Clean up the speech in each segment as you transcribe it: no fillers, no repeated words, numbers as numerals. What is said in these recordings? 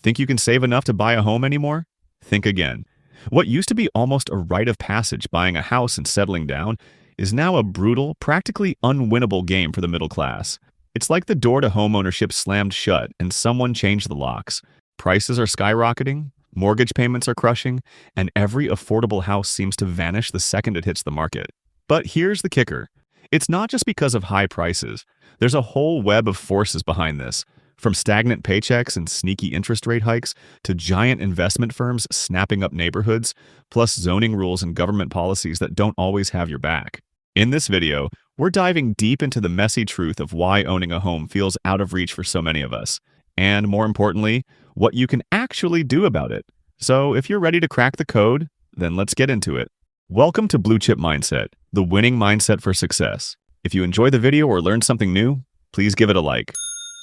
Think you can save enough to buy a home anymore? Think again. What used to be almost a rite of passage, buying a house and settling down, is now a brutal, practically unwinnable game for the middle class. It's like the door to homeownership slammed shut and someone changed the locks. Prices are skyrocketing, mortgage payments are crushing, and every affordable house seems to vanish the second it hits the market. But here's the kicker. It's not just because of high prices. There's a whole web of forces behind this. From stagnant paychecks and sneaky interest rate hikes to giant investment firms snapping up neighborhoods, plus zoning rules and government policies that don't always have your back. In this video, we're diving deep into the messy truth of why owning a home feels out of reach for so many of us, and more importantly, what you can actually do about it. So if you're ready to crack the code, then let's get into it. Welcome to Blue Chip Mindset, the winning mindset for success. If you enjoy the video or learned something new, please give it a like.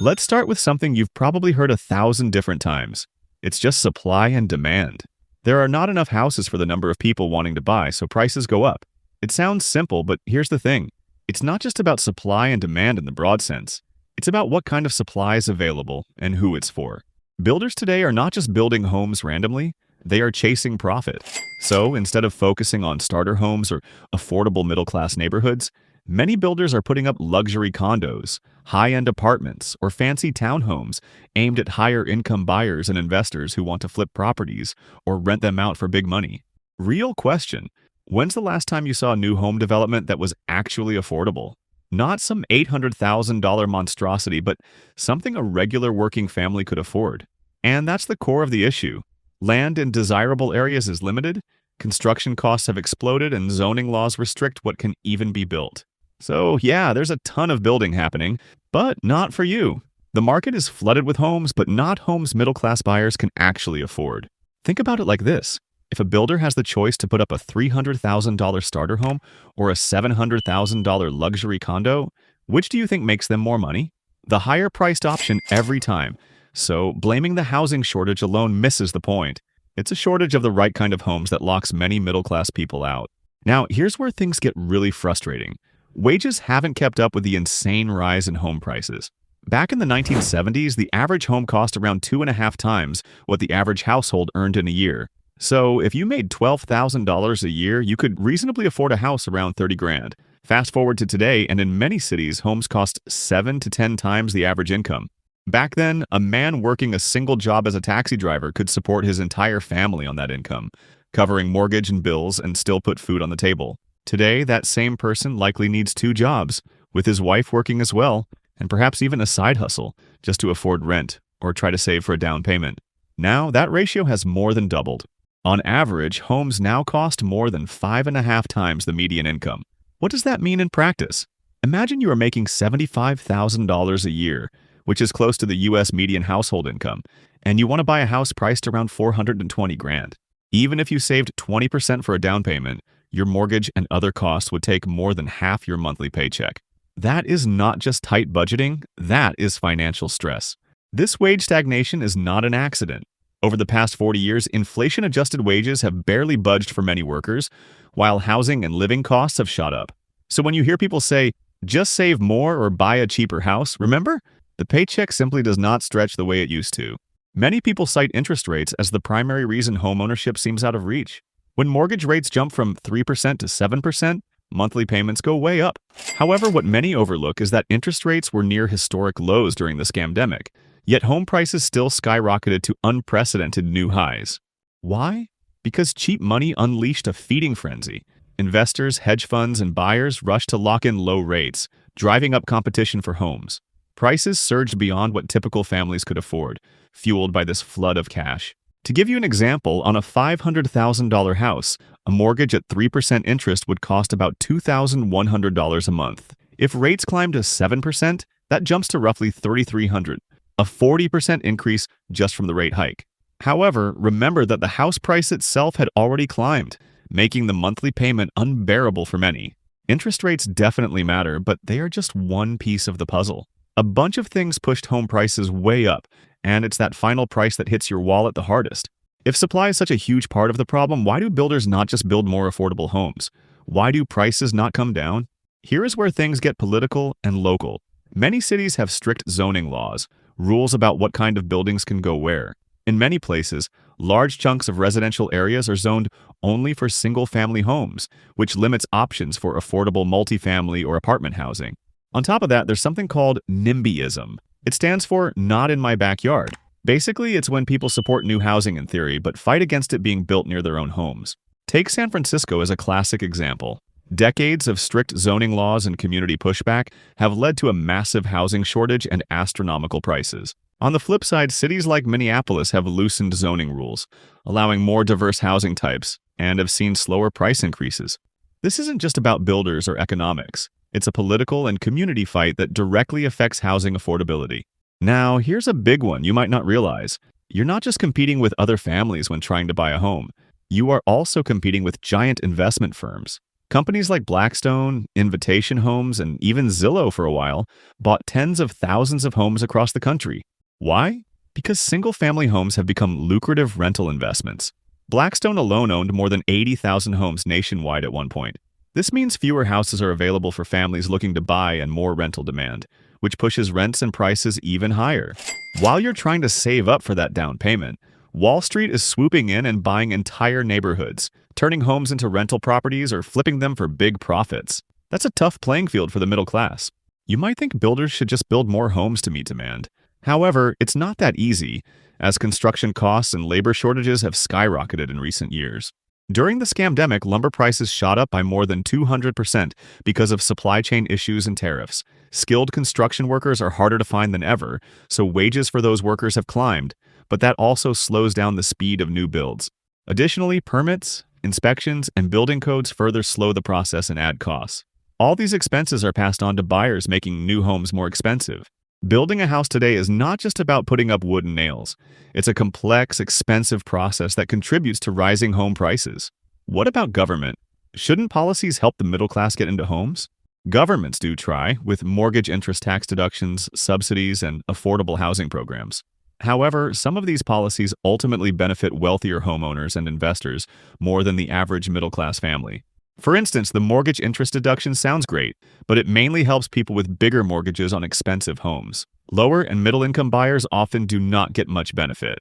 Let's start with something you've probably heard 1,000 different times. It's just supply and demand. There are not enough houses for the number of people wanting to buy, so prices go up. It sounds simple, but here's the thing. It's not just about supply and demand in the broad sense. It's about what kind of supply is available and who it's for. Builders today are not just building homes randomly, they are chasing profit. So instead of focusing on starter homes or affordable middle-class neighborhoods, many builders are putting up luxury condos, high-end apartments, or fancy townhomes aimed at higher-income buyers and investors who want to flip properties or rent them out for big money. Real question. When's the last time you saw a new home development that was actually affordable? Not some $800,000 monstrosity, but something a regular working family could afford. And that's the core of the issue. Land in desirable areas is limited, construction costs have exploded, and zoning laws restrict what can even be built. So yeah, there's a ton of building happening, but not for you. The market is flooded with homes, but not homes middle-class buyers can actually afford. Think about it like this. If a builder has the choice to put up a $300,000 starter home or a $700,000 luxury condo, which do you think makes them more money? The higher-priced option every time. So blaming the housing shortage alone misses the point. It's a shortage of the right kind of homes that locks many middle-class people out. Now, here's where things get really frustrating. Wages haven't kept up with the insane rise in home prices. Back in the 1970s, the average home cost around 2.5 times what the average household earned in a year. So if you made $12,000 a year, you could reasonably afford a house around 30 grand. Fast forward to today, and in many cities, homes cost 7 to 10 times the average income. Back then, a man working a single job as a taxi driver could support his entire family on that income, covering mortgage and bills and still put food on the table. Today, that same person likely needs 2 jobs, with his wife working as well, and perhaps even a side hustle, just to afford rent or try to save for a down payment. Now, that ratio has more than doubled. On average, homes now cost more than 5.5 times the median income. What does that mean in practice? Imagine you are making $75,000 a year, which is close to the US median household income, and you want to buy a house priced around 420 grand. Even if you saved 20% for a down payment, your mortgage and other costs would take more than half your monthly paycheck. That is not just tight budgeting, that is financial stress. This wage stagnation is not an accident. Over the past 40 years, inflation-adjusted wages have barely budged for many workers, while housing and living costs have shot up. So when you hear people say, just save more or buy a cheaper house, remember, the paycheck simply does not stretch the way it used to. Many people cite interest rates as the primary reason homeownership seems out of reach. When mortgage rates jump from 3% to 7%, monthly payments go way up. However, what many overlook is that interest rates were near historic lows during the scamdemic, yet home prices still skyrocketed to unprecedented new highs. Why? Because cheap money unleashed a feeding frenzy. Investors, hedge funds, and buyers rushed to lock in low rates, driving up competition for homes. Prices surged beyond what typical families could afford, fueled by this flood of cash. To give you an example, on a $500,000 house, a mortgage at 3% interest would cost about $2,100 a month. If rates climb to 7%, that jumps to roughly $3,300, a 40% increase just from the rate hike. However, remember that the house price itself had already climbed, making the monthly payment unbearable for many. Interest rates definitely matter, but they are just one piece of the puzzle. A bunch of things pushed home prices way up, and it's that final price that hits your wallet the hardest. If supply is such a huge part of the problem, why do builders not just build more affordable homes? Why do prices not come down? Here is where things get political and local. Many cities have strict zoning laws, rules about what kind of buildings can go where. In many places, large chunks of residential areas are zoned only for single-family homes, which limits options for affordable multifamily or apartment housing. On top of that, there's something called NIMBYism. It stands for not in my backyard. Basically, it's when people support new housing in theory, but fight against it being built near their own homes. Take San Francisco as a classic example. Decades of strict zoning laws and community pushback have led to a massive housing shortage and astronomical prices. On the flip side, cities like Minneapolis have loosened zoning rules, allowing more diverse housing types, and have seen slower price increases. This isn't just about builders or economics. It's a political and community fight that directly affects housing affordability. Now, here's a big one you might not realize. You're not just competing with other families when trying to buy a home. You are also competing with giant investment firms. Companies like Blackstone, Invitation Homes, and even Zillow for a while bought tens of thousands of homes across the country. Why? Because single-family homes have become lucrative rental investments. Blackstone alone owned more than 80,000 homes nationwide at one point. This means fewer houses are available for families looking to buy and more rental demand, which pushes rents and prices even higher. While you're trying to save up for that down payment, Wall Street is swooping in and buying entire neighborhoods, turning homes into rental properties or flipping them for big profits. That's a tough playing field for the middle class. You might think builders should just build more homes to meet demand. However, it's not that easy, as construction costs and labor shortages have skyrocketed in recent years. During the scamdemic, lumber prices shot up by more than 200% because of supply chain issues and tariffs. Skilled construction workers are harder to find than ever, so wages for those workers have climbed, but that also slows down the speed of new builds. Additionally, permits, inspections, and building codes further slow the process and add costs. All these expenses are passed on to buyers, making new homes more expensive. Building a house today is not just about putting up wood and nails. It's a complex, expensive process that contributes to rising home prices. What about government? Shouldn't policies help the middle class get into homes? Governments do try, with mortgage interest tax deductions, subsidies, and affordable housing programs. However, some of these policies ultimately benefit wealthier homeowners and investors more than the average middle-class family. For instance, the mortgage interest deduction sounds great, but it mainly helps people with bigger mortgages on expensive homes. Lower and middle-income buyers often do not get much benefit.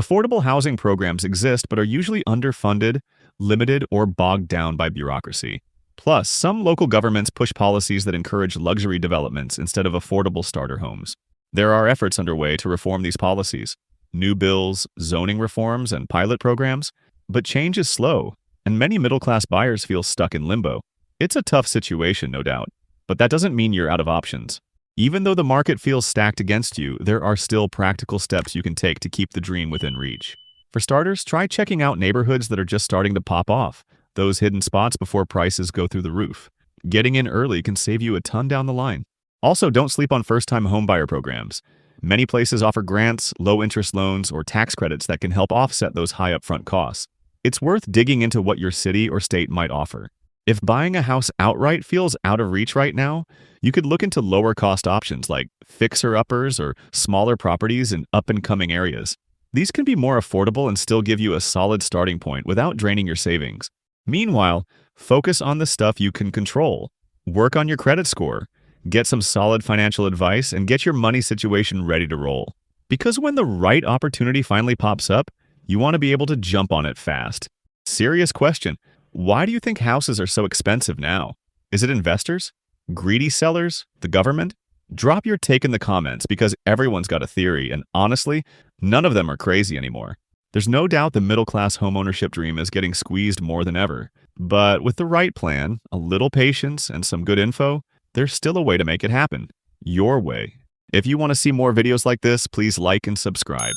Affordable housing programs exist but are usually underfunded, limited, or bogged down by bureaucracy. Plus, some local governments push policies that encourage luxury developments instead of affordable starter homes. There are efforts underway to reform these policies, new bills, zoning reforms, and pilot programs, but change is slow, and many middle-class buyers feel stuck in limbo. It's a tough situation, no doubt, but that doesn't mean you're out of options. Even though the market feels stacked against you, there are still practical steps you can take to keep the dream within reach. For starters, try checking out neighborhoods that are just starting to pop off, those hidden spots before prices go through the roof. Getting in early can save you a ton down the line. Also, don't sleep on first-time homebuyer programs. Many places offer grants, low-interest loans, or tax credits that can help offset those high upfront costs. It's worth digging into what your city or state might offer. If buying a house outright feels out of reach right now, you could look into lower-cost options like fixer-uppers or smaller properties in up-and-coming areas. These can be more affordable and still give you a solid starting point without draining your savings. Meanwhile, focus on the stuff you can control. Work on your credit score. Get some solid financial advice and get your money situation ready to roll. Because when the right opportunity finally pops up, you want to be able to jump on it fast. Serious question. Why do you think houses are so expensive now? Is it investors? Greedy sellers? The government? Drop your take in the comments because everyone's got a theory, and honestly, none of them are crazy anymore. There's no doubt the middle-class homeownership dream is getting squeezed more than ever. But with the right plan, a little patience, and some good info, there's still a way to make it happen. Your way. If you want to see more videos like this, please like and subscribe.